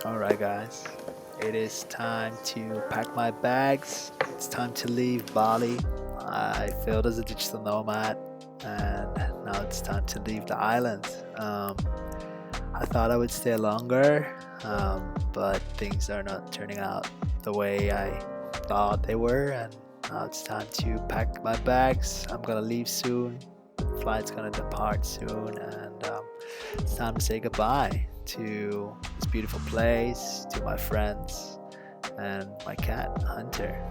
Alright guys, it is time to pack my bags. It's time to leave Bali. I failed as a digital nomad and now it's time to leave the island. I thought I would stay longer, but things are not turning out the way I thought they were, and now it's time to pack my bags. I'm gonna leave soon. Flight's gonna depart soon, and it's time to say goodbye to this beautiful place, to my friends, and my cat, Hunter.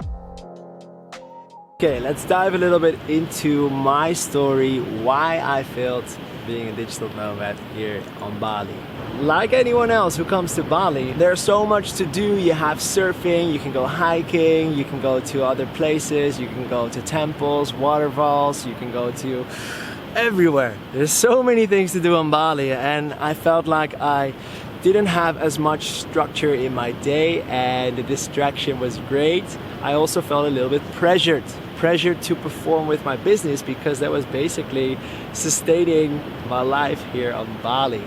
Okay, let's dive a little bit into my story, why I failed being a digital nomad here on Bali. Like anyone else who comes to Bali, there's so much to do. You have surfing, you can go hiking, you can go to other places, you can go to temples, waterfalls, you can go to everywhere. There's so many things to do on Bali, and I felt like I didn't have as much structure in my day, and the distraction was great. I also felt a little bit pressured to perform with my business, because that was basically sustaining my life here on Bali.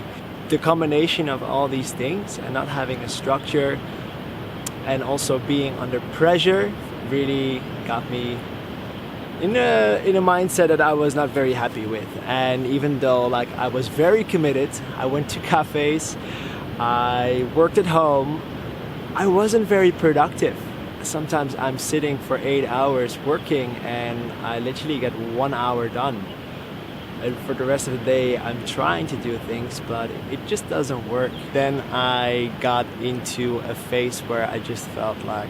The combination of all these things and not having a structure and also being under pressure really got me in a mindset that I was not very happy with. And even though like I was very committed, I went to cafes, I worked at home, I wasn't very productive. Sometimes I'm sitting for 8 hours working and I literally get 1 hour done. And for the rest of the day I'm trying to do things, but it just doesn't work. Then I got into a phase where I just felt like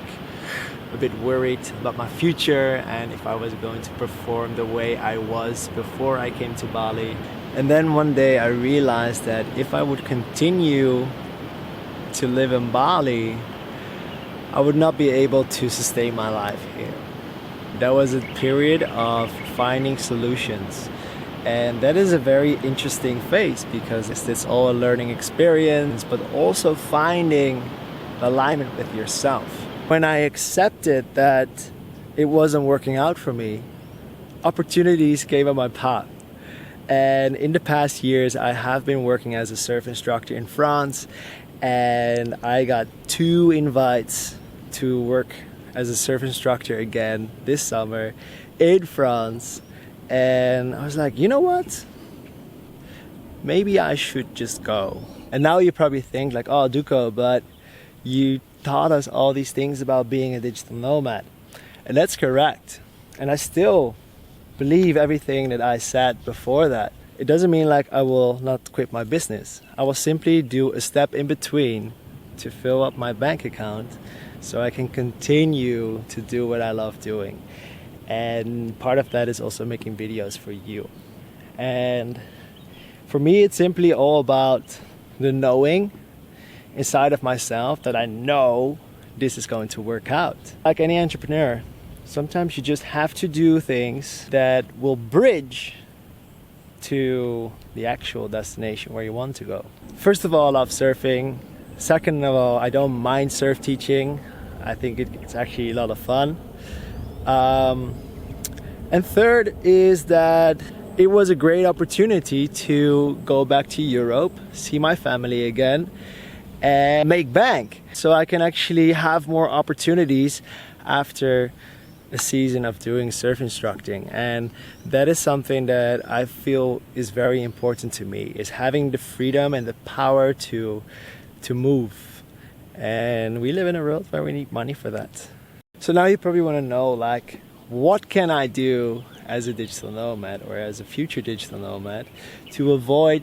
a bit worried about my future and if I was going to perform the way I was before I came to Bali. And then one day I realized that if I would continue to live in Bali, I would not be able to sustain my life here. That was a period of finding solutions. And that is a very interesting phase, because it's all a learning experience, but also finding alignment with yourself. When I accepted that it wasn't working out for me, opportunities came on my path. And in the past years, I have been working as a surf instructor in France, and I got 2 invites to work as a surf instructor again this summer in France. And I was like, you know what? Maybe I should just go. And now you probably think like, oh, Duco, but you taught us all these things about being a digital nomad. And that's correct. And I still believe everything that I said before that. It doesn't mean like I will not quit my business. I will simply do a step in between to fill up my bank account so I can continue to do what I love doing. And part of that is also making videos for you. And for me, it's simply all about the knowing inside of myself that I know this is going to work out. Like any entrepreneur, sometimes you just have to do things that will bridge to the actual destination where you want to go. First of all, I love surfing. Second of all, I don't mind surf teaching. I think it's actually a lot of fun. And third is that it was a great opportunity to go back to Europe, see my family again, and make bank. So I can actually have more opportunities after a season of doing surf instructing. And that is something that I feel is very important to me, is having the freedom and the power to move. And we live in a world where we need money for that. So now you probably want to know, like, what can I do as a digital nomad or as a future digital nomad to avoid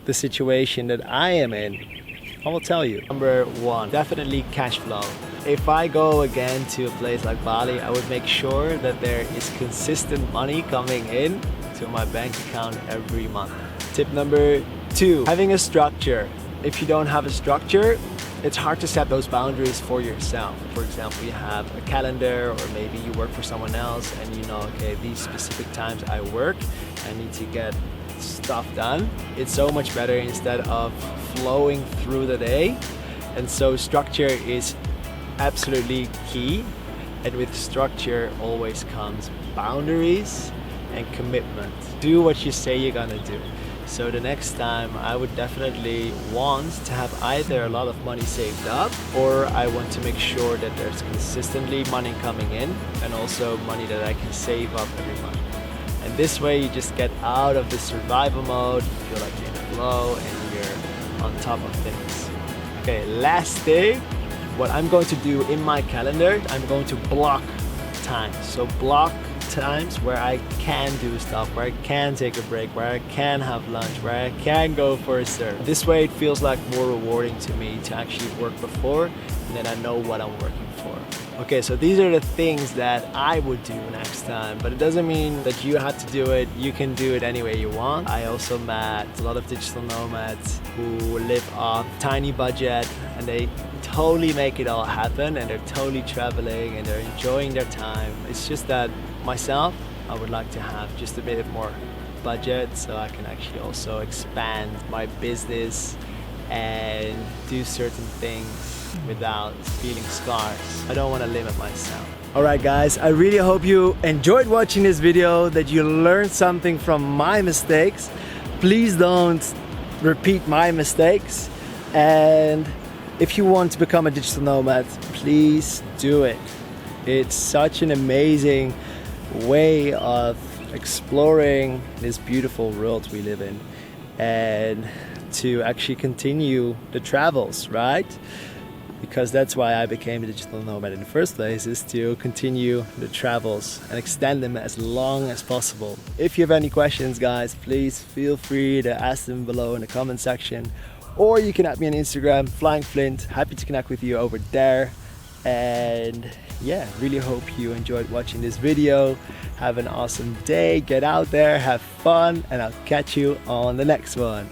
the situation that I am in? I will tell you. Number 1, definitely cash flow. If I go again to a place like Bali, I would make sure that there is consistent money coming in to my bank account every month. Tip number 2, having a structure. If you don't have a structure, it's hard to set those boundaries for yourself. For example, you have a calendar, or maybe you work for someone else and you know, okay, these specific times I work, I need to get stuff done. It's so much better instead of flowing through the day. And so structure is absolutely key. And with structure always comes boundaries and commitment. Do what you say you're gonna do. So the next time I would definitely want to have either a lot of money saved up, or I want to make sure that there's consistently money coming in and also money that I can save up every month. And this way you just get out of the survival mode, you feel like you're in the flow and you're on top of things. Okay, last thing, what I'm going to do in my calendar, I'm going to block time. So block times where I can do stuff, where I can take a break, where I can have lunch, where I can go for a surf. This way it feels like more rewarding to me to actually work before, and then I know what I'm working for. Okay, so these are the things that I would do next time, but it doesn't mean that you have to do it. You can do it any way you want. I also met a lot of digital nomads who live off tiny budget, and they totally make it all happen, and they're totally traveling and they're enjoying their time. It's just that myself, I would like to have just a bit more budget so I can actually also expand my business and do certain things without feeling scarce. I don't want to limit myself. Alright guys, I really hope you enjoyed watching this video, that you learned something from my mistakes. Please don't repeat my mistakes, and if you want to become a digital nomad, please do it. It's such an amazing way of exploring this beautiful world we live in, and to actually continue the travels, right? Because that's why I became a digital nomad in the first place, is to continue the travels and extend them as long as possible. If you have any questions, guys, please feel free to ask them below in the comment section, or you can add me on Instagram, @FlyingFlint. Happy to connect with you over there. And yeah, really hope you enjoyed watching this video. Have an awesome day, get out there, have fun, and I'll catch you on the next one.